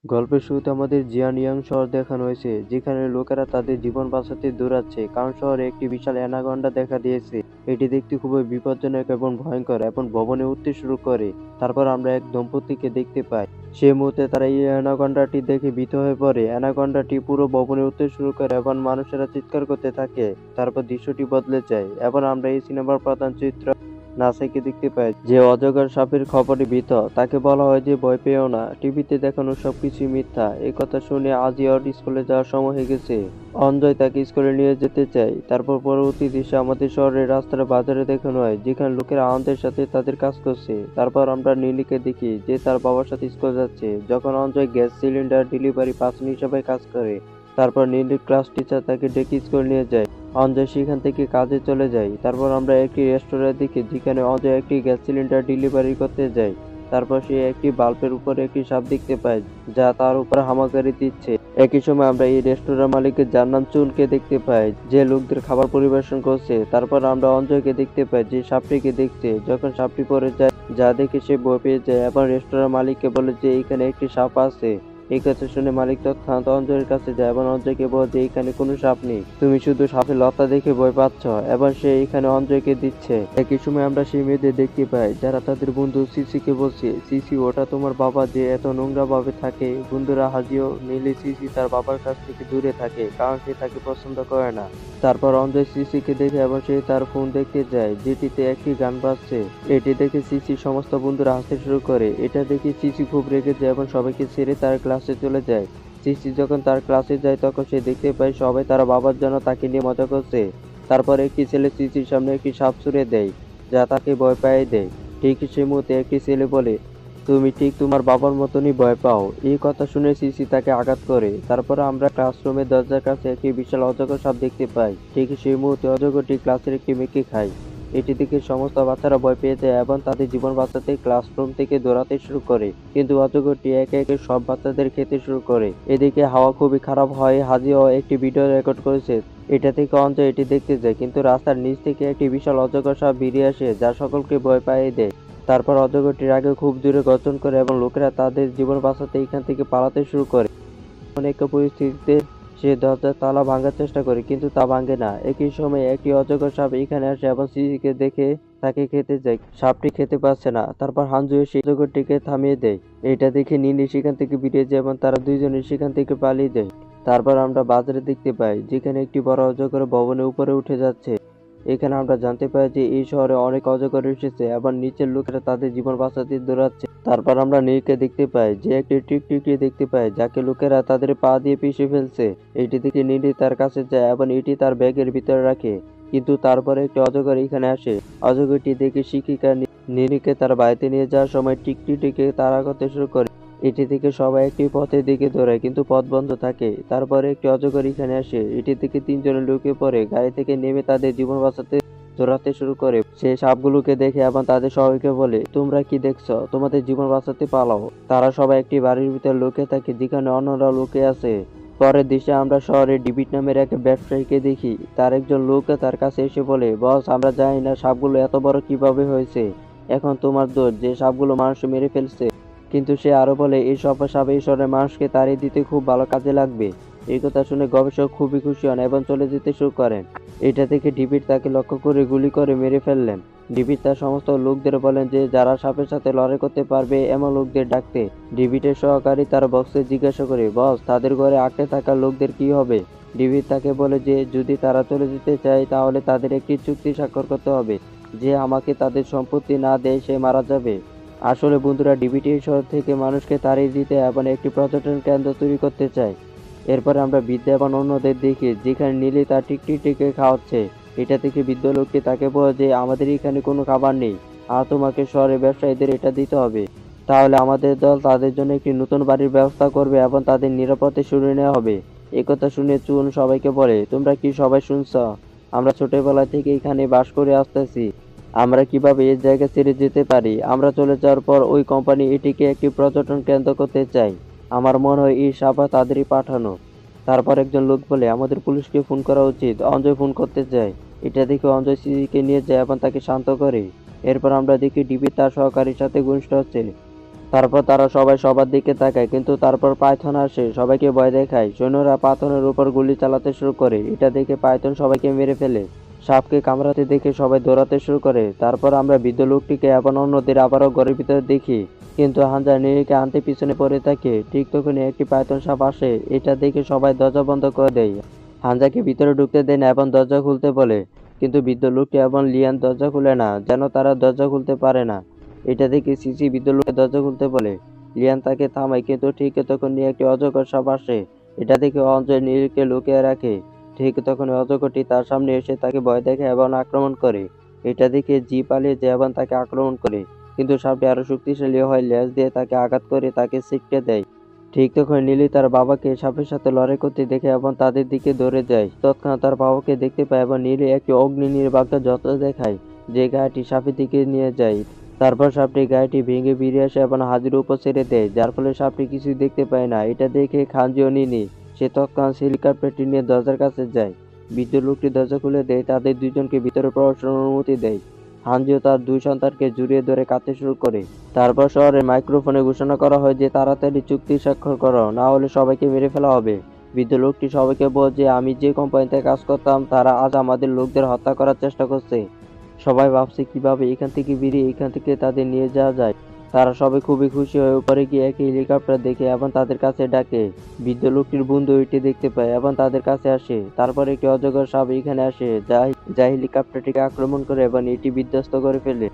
গল্পের শুরুতে আমাদের জিয়ানইয়াং শহর দেখানো হয়েছে, যেখানে লোকেরা তাদের জীবন বাঁচাতে দৌড়াচ্ছে, কারণ শহরে একটি বিশাল অ্যানাকন্ডা দেখা দিয়েছে। এটি দেখতে খুবই বিপজ্জনক এবং ভয়ঙ্কর এবং ভবনে উঠতে শুরু করে। তারপর আমরা এক দম্পতিকে দেখতে পাই। সেই মুহূর্তে তারা এই অ্যানাকন্ডাটি দেখে ভীত হয়ে পড়ে। অ্যানাকন্ডাটি পুরো ভবনে উঠতে শুরু করে এবং মানুষেরা চিৎকার করতে থাকে। তারপর দৃশ্যটি বদলে যায় এবং আমরা এই সিনেমার প্রধান চরিত্র নাসাইকে দেখতে পাই, যে অজগর সাপের খবরে ভীত। তাকে বলা হয় যে ভয় পেও না, টিভিতে দেখানো সবকিছুই মিথ্যা। এই কথা শুনে আজিয়ার স্কুলে যাওয়ার সময় হয়ে গেছে। অঞ্জয় তাকে স্কুলে নিয়ে যেতে চায়। তারপর পরবর্তী দৃশ্যে আমাদের শহরের রাস্তার বাজারে দেখানো হয়, যেখানে লোকেরা আনন্দের সাথে তাদের কাজ করছে। তারপর আমরা নীলিকে দেখি, যে তার বাবার সাথে স্কুল যাচ্ছে, যখন অঞ্জয় গ্যাস সিলিন্ডার ডেলিভারি পার্সন হিসেবে কাজ করে। তারপর নীলির ক্লাস টিচার তাকে ডেকে স্কুলে নিয়ে যায়। অঞ্জয় সেখান থেকে কাজে চলে যায়। তারপর আমরা একটি রেস্টুরেন্ট দেখি, যেখানে অঞ্জয় একটি গ্যাস সিলিন্ডার ডেলিভারি করতে যায়। তারপর সে একটি বাল্বের উপরে একটি সাপ দেখতে পায়, যা তার উপর হামাগুড়ি দিচ্ছে। একই সময় আমরা এই রেস্টুরেন্ট মালিকের, যার নাম চুনকে দেখতে পাই, যে লোকদের খাবার পরিবেশন করছে। তারপর আমরা অঞ্জয়কে দেখতে পাই, যে সাপটিকে দেখছে। যখন সাপটি পড়ে যায়, যা দেখে সে ভয় পেয়ে যায় এবং রেস্টুরেন্ট মালিককে বলে যে এখানে একটি সাপ আছে। এই কথা শুনে মালিক তৎক্ষণাৎ অঞ্জয়ের কাছে যায় এবং অঞ্জয়কে বলে যে এখানে কোনো সাপ নেই, তুমি শুধু সাপের লতা দেখে ভয় পাচ্ছ, এবং সে এখানে অঞ্জয়কে দিচ্ছে। একই সময় আমরা সেই মেয়েদের দেখতে পাই, যারা তাদের বন্ধু সিসিকে বলছে, সিসি ওটা তোমার বাবা যে এত নোংরা ভাবে থাকে। বন্ধুরা হাজিও নিলে সিসি তার বাবার কাছ থেকে দূরে থাকে, কারণ সে তাকে পছন্দ করে না। তারপর অঞ্জয় সিসিকে দেখে এবং সে তার ফোন দেখতে যায়, যেটিতে একটি গান বাজছে। এটি দেখে সিসি সমস্ত বন্ধুরা হাসতে শুরু করে। এটা দেখে সিসি খুব রেগে যায় এবং সবাইকে ছেড়ে তার ক্লাসে চলে যায়। সিসি যখন তার ক্লাসে যায়, তখন সে দেখতে পায় সবাই তার বাবার জন্য তাকে নিয়ে মজা করছে। তারপর একটি ছেলে সিসির সামনে একটি সাপ ছুঁড়ে দেয়, যা তাকে ভয় পাইয়ে দেয়। ঠিক সেই মুহূর্তে একটি ছেলে বলে, তুমি ঠিক তোমার বাবার মতনই ভয় পাও। এই কথা শুনে সিসি তাকে আঘাত করে। তারপর আমরা ক্লাসরুমের দরজার কাছে একটি বিশাল অজগর সাপ দেখতে পাই। ঠিক সেই মুহূর্তে অজগরটি ক্লাসের একটি মেয়েকে খায়। এটি থেকে সমস্ত বাচ্চারা ভয় পেয়ে যায় এবং তাদের জীবন বাঁচাতে ক্লাসরুম থেকে দৌড়াতে শুরু করে। কিন্তু অজগরটি একে একে সব বাচ্চাদের খেতে শুরু করে। এদিকে হাওয়া খুবই খারাপ হয়। হাজিও একটি ভিডিও রেকর্ড করেছে। এটা থেকে অঞ্জয় এটি দেখতে যায়, কিন্তু রাস্তার নিচ থেকে একটি বিশাল অজগর সাপ বেরিয়ে আসে, যা সকলকে ভয় পাইয়ে দেয়। তারপর অজগরটি রাগে খুব জোরে গর্জন করে এবং লোকেরা তাদের জীবন বাঁচাতে এখান থেকে পালাতে শুরু করে। অনেক পরিস্থিতিতে সে দরজার তালা ভাঙার চেষ্টা করে, কিন্তু তা ভাঙে না। একই সময় একটি অজগর সাপ এখানে আসে এবং সিসিকে দেখে তাকে খেতে যায়। সাপটি খেতে পারছে না। তারপর হানজু এসে অজগরটিকে থামিয়ে দেয়। এটা দেখে নীলি সেখান থেকে বেরিয়ে যায় এবং তারা দুইজনে সেখান থেকে পালিয়ে যায়। তারপর আমরা বাজারে দেখতে পাই, যেখানে একটি বড় অজগর ভবনের উপরে উঠে যাচ্ছে। এখানে আমরা জানতে পারি যে এই শহরে অনেক অজগর এসেছে এবং নিচের লোকেরা তাদের জীবন বাঁচাতে দৌড়াচ্ছে। তারপর আমরা নীলকে দেখতে পাই, যে একটি টিকটিকি দেখতে পাই, যাকে লোকেরা তাদের পা দিয়ে পিষে ফেলছে। এটি দেখে নীলি তার কাছে যায় এবং এটি তার ব্যাগের ভিতরে রাখে। কিন্তু তারপরে একটি অজগর এখানে আসে। অজগরটি দেখে শিক্ষিকা নীলিকে তার বাড়িতে নিয়ে যাওয়ার সময় টিকটিকিকে তাড়া করতে শুরু করে। এটি থেকে সবাই একটি পথের দিকে দৌড়ায়, কিন্তু পথ বন্ধ থাকে। তারপরে একটি অজগর এখানে আসে। এটি থেকে তিনজনে লুকিয়ে পড়ে গাড়ি থেকে নেমে তাদের জীবন বাঁচাতে দৌড়াতে শুরু করে। সে সাপগুলোকে দেখে এবং তাদের সবাইকে বলে, তোমরা কি দেখছো? তোমাদের জীবন বাঁচাতে পালাও। তারা সবাই একটি বাড়ির ভিতরে লুকিয়ে থাকে, যেখানে অন্যরা লুকিয়ে আছে। পরের দৃশ্যে আমরা শহরে ডিবিট নামের এক ব্যবসায়ীকে দেখি। তার একজন লোক তার কাছে এসে বলে, বস, আমরা জানি না সাপগুলো এত বড় কিভাবে হয়েছে। এখন তোমার দোষ যে সাপগুলো মানুষ মেরে ফেলছে। কিন্তু সে আরো বলে, এই সব সাপ এই শহরের মানুষকে তাড়িয়ে দিতে খুব ভালো কাজে লাগবে। এই কথা শুনে গবেষক খুবই খুশি হন এবং চলে যেতে শুরু করেন। এটা থেকে ডিবিট তাকে লক্ষ্য করে গুলি করে মেরে ফেললেন। ডিবিট তার সমস্ত লোকদের বলেন যে যারা সাপের সাথে লড়াই করতে পারবে এমন লোকদের ডাকতে। ডিবিটের সহকারী তার বক্সে জিজ্ঞাসা করে, বস, তাদের ঘরে আটকে থাকা লোকদের কি হবে? ডিবিট তাকে বলে যে যদি তারা চলে যেতে চায়, তাহলে তাদের একটি চুক্তি স্বাক্ষর করতে হবে, যে আমাকে তাদের সম্পত্তি না দেয় সে মারা যাবে। আসলে বন্ধুরা, ডিবিটি এই শহর থেকে মানুষকে তাড়িয়ে দিতে এবং একটি পর্যটন কেন্দ্র তৈরি করতে চায়। এরপরে আমরা বিদ্যা এবং অন্যদের দেখি, যেখানে নীলি তার টিকটিকিকে খাওয়াচ্ছে। এটা থেকে বৃদ্ধ লোকটি তাকে বলে যে আমাদের এখানে কোনো খাবার নেই, আর তোমাকে শহরের ব্যবসায়ীদের এটা দিতে হবে। তাহলে আমাদের দল তাদের জন্য একটি নতুন বাড়ির ব্যবস্থা করবে এবং তাদের নিরাপত্তা সরিয়ে নেওয়া হবে। একথা শুনে চুন সবাইকে বলে, তোমরা কি সবাই শুনছ? আমরা ছোটবেলা থেকে এখানে বাস করে আসতেছি। আমরা কিভাবে এই জায়গা ছেড়ে যেতে পারি? আমরা চলে যাওয়ার পর ওই কোম্পানি এটিকে একটি পর্যটন কেন্দ্র করতে চায়। আমার মনে হয় এই সাপা তাদেরই পাঠানো। তারপর একজন লোক বলে, আমাদের পুলিশকে ফোন করা উচিত। অঞ্জয় ফোন করতে যায়। এটা দেখে অঞ্জয় সিসিকে নিয়ে যায় এবং তাকে শান্ত করে। এরপর আমরা দেখি ডিবি তার সহকারীর সাথে ঘনিষ্ঠ হচ্ছে। তারপর তারা সবাই সবার দিকে তাকায়, কিন্তু তারপর পাইথন আসে, সবাইকে ভয় দেখায়। সৈন্যরা পাইথনের উপর গুলি চালাতে শুরু করে। এটা দেখে পাইথন সবাইকে মেরে ফেলে। সাপকে কামড়াতে দেখে সবাই দৌড়াতে শুরু করে। তারপর আমরা বৃদ্ধ লোকটিকে এবং অন্যদের আবারও ঘরের ভিতরে দেখি, কিন্তু হামজা নীলকে আনতে পিছনে পড়ে থাকে। ঠিক তখনই একটি পাইথন সাপ আসে। এটা দেখে সবাই দরজা বন্ধ করে দেয়। হামজাকে ভিতরে ঢুকতে দেয় না এবং দরজা খুলতে বলে, কিন্তু বৃদ্ধ লোকটি এবং লিয়ান দরজা খুলে না, যেন তারা দরজা খুলতে পারে না। এটা দেখে সিসি বৃদ্ধ লোককে দরজা খুলতে বলে। লিয়ান তাকে থামায়, কিন্তু ঠিক তখনই একটি অজগর সাপ আসে। এটা দেখে অঞ্জয় নীলকে লুকিয়ে রাখে। ঠিক তখন অজগরটি তার সামনে এসে তাকে ভয় দেখায় এবং আক্রমণ করে। এটা দেখে জি পালিয়ে যায় এবং তাকে আক্রমণ করে, কিন্তু সাপটি আরো শক্তিশালী হয়, লেজ দিয়ে তাকে আঘাত করে তাকে ছিটকে দেয়। ঠিক তখন নীলি তার বাবাকে সাপের সাথে লড়াই করতে দেখে এবং তাদের দিকে দৌড়ে যায়। তৎক্ষণাৎ তার বাবাকে দেখতে পায় এবং নীলি একটি অগ্নি নির্বাপক যন্ত্র দেখায়, যে গাড়িটি সাপের দিকে নিয়ে যায়। তারপর সাপটি গাড়িটি ভেঙে বেরিয়ে আসে এবং হাতির উপর ছেড়ে দেয়, যার ফলে সাপটি কিছুই দেখতে পায় না। এটা দেখে খানজি ও নিনি সে তৎক্ষণাৎ হেলিকপ্টারটি নিয়ে দরজার কাছে যায়। বৃদ্ধ লোকটি দরজা খুলে দেয়, তাদের দুজনকে ভিতরে প্রবেশের অনুমতি দেয়। হানজিও তার দুই সন্তানকে জড়িয়ে ধরে কাঁদতে শুরু করে। তারপর শহরের মাইক্রোফোনে ঘোষণা করা হয় যে তাড়াতাড়ি চুক্তি স্বাক্ষর করো, না হলে সবাইকে মেরে ফেলা হবে। বৃদ্ধ লোকটি সবাইকে বলে যে আমি যে কোম্পানিতে কাজ করতাম তারা আজ আমাদের লোকদের হত্যা করার চেষ্টা করছে। সবাই ভাবছে কিভাবে এখান থেকে বেরিয়ে এখান থেকে তাদের নিয়ে যাওয়া যায়। তারা সবাই খুবই খুশি হয়ে উপরে গিয়ে একটি হেলিকপ্টার দেখে এবং তাদের কাছে ডাকে। বৃদ্ধ লোকটির বন্ধু এটি দেখতে পায় এবং তাদের কাছে আসে। তারপর একটি অজগর সাপ এখানে আসে, যা হেলিকপ্টারটিকে আক্রমণ করে এবং এটি বিধ্বস্ত করে ফেলে।